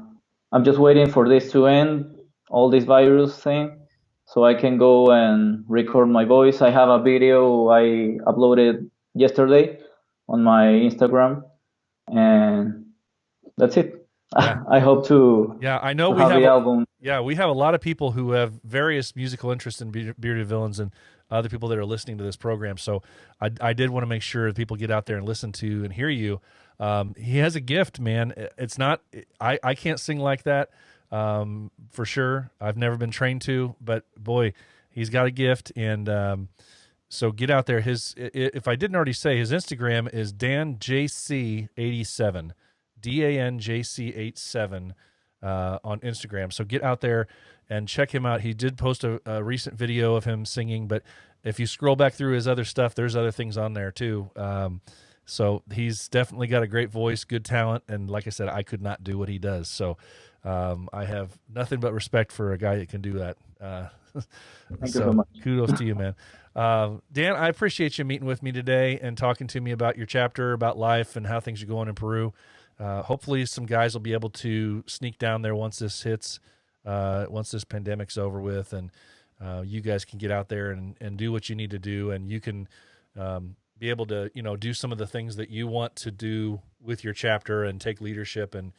I'm just waiting for this to end, all this virus thing, so I can go and record my voice. I have a video I uploaded yesterday on my Instagram, and that's it. Yeah. I hope to. Yeah, I know we have the album. Yeah, we have a lot of people who have various musical interests in Bearded Villains and other people that are listening to this program. So I did want to make sure that people get out there and listen to and hear you. He has a gift, man. It's not I can't sing like that for sure. I've never been trained to, but boy, he's got a gift. And so get out there. If I didn't already say, his Instagram is DanJC87. DanJC87 on Instagram. So get out there and check him out. He did post a recent video of him singing, but if you scroll back through his other stuff, there's other things on there too. So he's definitely got a great voice, good talent, and like I said, I could not do what he does. So I have nothing but respect for a guy that can do that. Thank you so much. Kudos to you, man. Dan, I appreciate you meeting with me today and talking to me about your chapter, about life, and how things are going in Peru. Hopefully some guys will be able to sneak down there once this hits, once this pandemic's over with, and you guys can get out there and do what you need to do, and you can be able to, do some of the things that you want to do with your chapter and take leadership and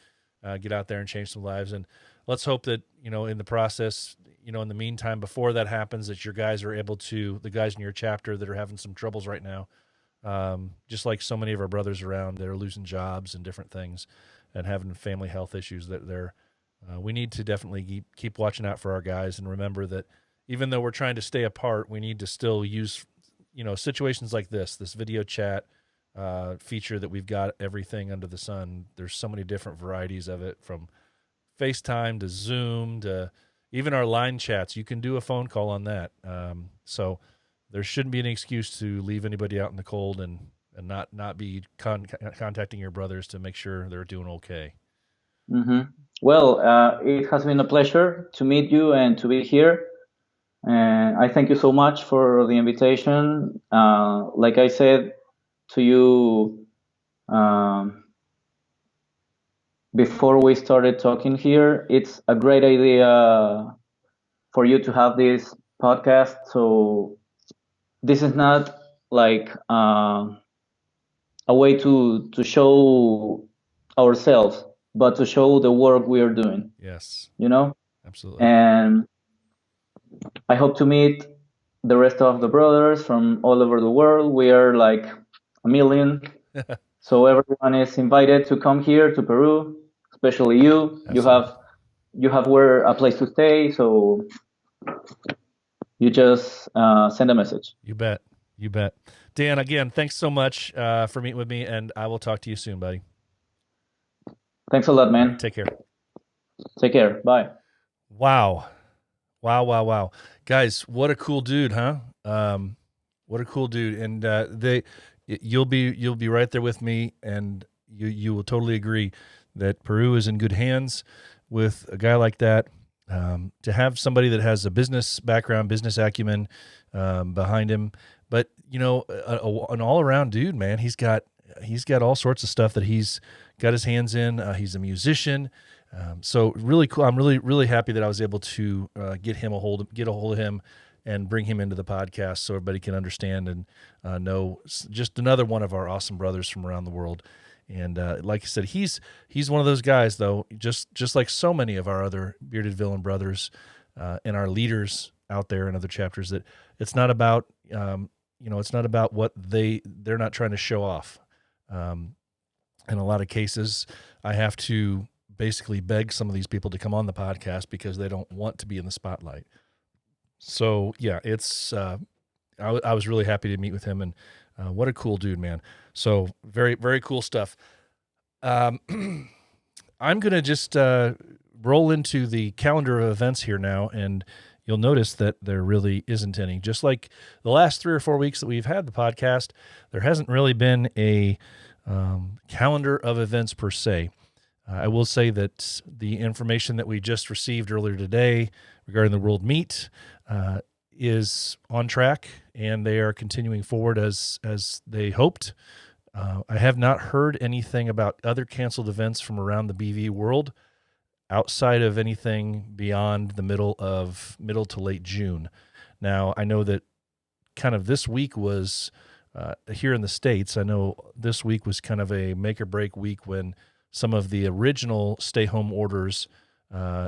get out there and change some lives. And let's hope that, in the process, in the meantime, before that happens, that your guys are able to, the guys in your chapter that are having some troubles right now, just like so many of our brothers around that are losing jobs and different things and having family health issues, that we need to definitely keep watching out for our guys and remember that even though we're trying to stay apart, we need to still use, situations like this video chat feature that we've got everything under the sun. There's so many different varieties of it, from FaceTime to Zoom to even our line chats. You can do a phone call on that. So there shouldn't be any excuse to leave anybody out in the cold and not be contacting your brothers to make sure they're doing okay. Mm-hmm. Well, it has been a pleasure to meet you and to be here. And I thank you so much for the invitation. Like I said to you before we started talking here, it's a great idea for you to have this podcast. So this is not like a way to show ourselves, but to show the work we are doing. Yes. Absolutely. And I hope to meet the rest of the brothers from all over the world. We are like 1 million. So everyone is invited to come here to Peru, especially you. Absolutely. You have a place to stay, so you just send a message. You bet. Dan, again, thanks so much for meeting with me, and I will talk to you soon, buddy. Thanks a lot, man. Take care. Take care. Bye. Wow. Wow. Guys, what a cool dude, huh? What a cool dude. And you'll be right there with me, and you will totally agree that Peru is in good hands with a guy like that. To have somebody that has a business background, business acumen behind him, but an all-around dude, man. He's got all sorts of stuff that he's got his hands in. He's a musician. So really cool. I'm really happy that I was able to get a hold of him and bring him into the podcast so everybody can understand and know just another one of our awesome brothers from around the world. And like I said, he's one of those guys, though, just like so many of our other Bearded Villain brothers and our leaders out there in other chapters, that it's not about it's not about what they're not trying to show off. In a lot of cases, I have to basically beg some of these people to come on the podcast because they don't want to be in the spotlight. So yeah, it's I was really happy to meet with him, and what a cool dude, man. So very, very cool stuff. I'm going to just roll into the calendar of events here now, and you'll notice that there really isn't any. Just like the last 3 or 4 weeks that we've had the podcast, there hasn't really been a calendar of events per se. I will say that the information that we just received earlier today regarding the World Meet is on track, and they are continuing forward as they hoped. I have not heard anything about other canceled events from around the BV world outside of anything beyond the middle to late June. Now, I know that kind of this week was here in the States. I know this week was kind of a make or break week when some of the original stay-home orders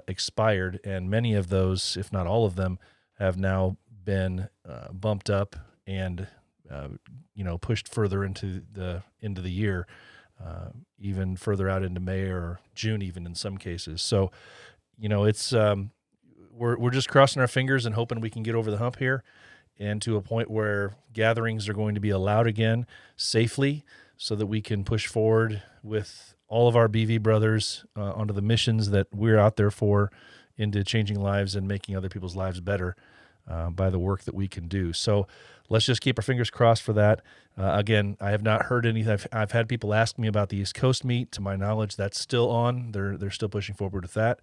expired, and many of those, if not all of them, have now been bumped up and pushed further into the year, even further out into May or June, even in some cases. So, it's we're just crossing our fingers and hoping we can get over the hump here and to a point where gatherings are going to be allowed again safely, so that we can push forward with all of our BV brothers onto the missions that we're out there for, into changing lives and making other people's lives better by the work that we can do. So let's just keep our fingers crossed for that. Again, I have not heard anything. I've had people ask me about the East Coast meet. To my knowledge, that's still on. They're still pushing forward with that,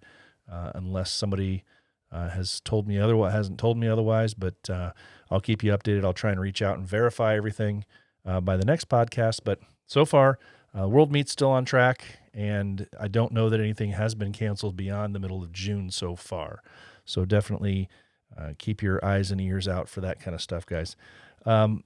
unless somebody hasn't told me otherwise. But I'll keep you updated. I'll try and reach out and verify everything by the next podcast. But so far, World Meet's still on track, and I don't know that anything has been canceled beyond the middle of June so far. So definitely keep your eyes and ears out for that kind of stuff, guys. I'm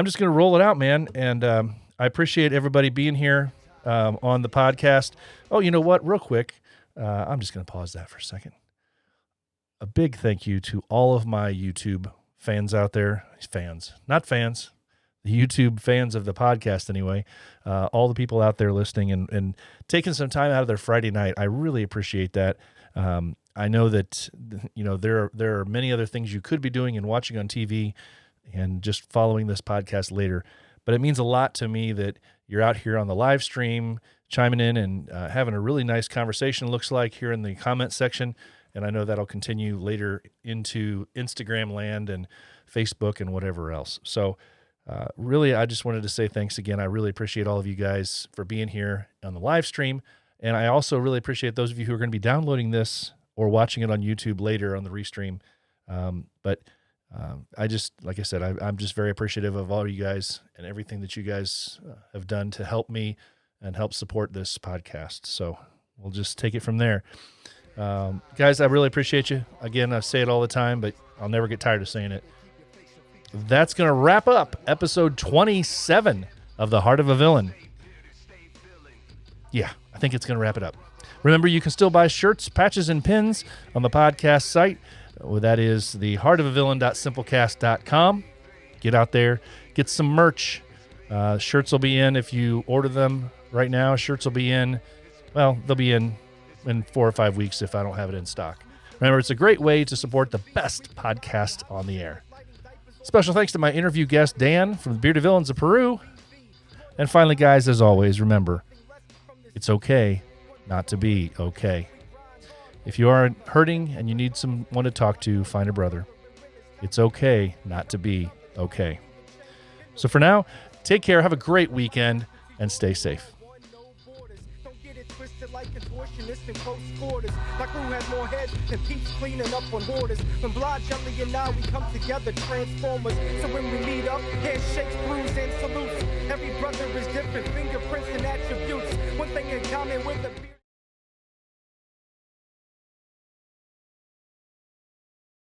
just going to roll it out, man, and I appreciate everybody being here on the podcast. Oh, you know what? Real quick, I'm just going to pause that for a second. A big thank you to all of my YouTube fans out there. Not fans. The YouTube fans of the podcast anyway, all the people out there listening and taking some time out of their Friday night. I really appreciate that. I know that, there are many other things you could be doing and watching on TV and just following this podcast later, but it means a lot to me that you're out here on the live stream, chiming in and having a really nice conversation, looks like, here in the comment section. And I know that'll continue later into Instagram land and Facebook and whatever else. So, really, I just wanted to say thanks again. I really appreciate all of you guys for being here on the live stream. And I also really appreciate those of you who are going to be downloading this or watching it on YouTube later on the restream. I just, like I said, I'm just very appreciative of all of you guys and everything that you guys have done to help me and help support this podcast. So we'll just take it from there. Guys, I really appreciate you. Again, I say it all the time, but I'll never get tired of saying it. That's going to wrap up episode 27 of The Heart of a Villain. Yeah, I think it's going to wrap it up. Remember, you can still buy shirts, patches, and pins on the podcast site. That is the heartofavillain.simplecast.com. Get out there, get some merch. Shirts will be in if you order them right now. Shirts will be in, they'll be in 4 or 5 weeks if I don't have it in stock. Remember, it's a great way to support the best podcast on the air. Special thanks to my interview guest, Dan, from the Bearded Villains of Peru. And finally, guys, as always, remember, it's okay not to be okay. If you are hurting and you need someone to talk to, find a brother. It's okay not to be okay. So for now, take care, have a great weekend, and stay safe. Like contortionists in close quarters. My crew has more heads than peeps cleaning up on hoarders. When Blah, Jelly, and I, we come together, transformers. So when we meet up, handshakes, brews, and salutes. Every brother is different, fingerprints and attributes. One thing in common with the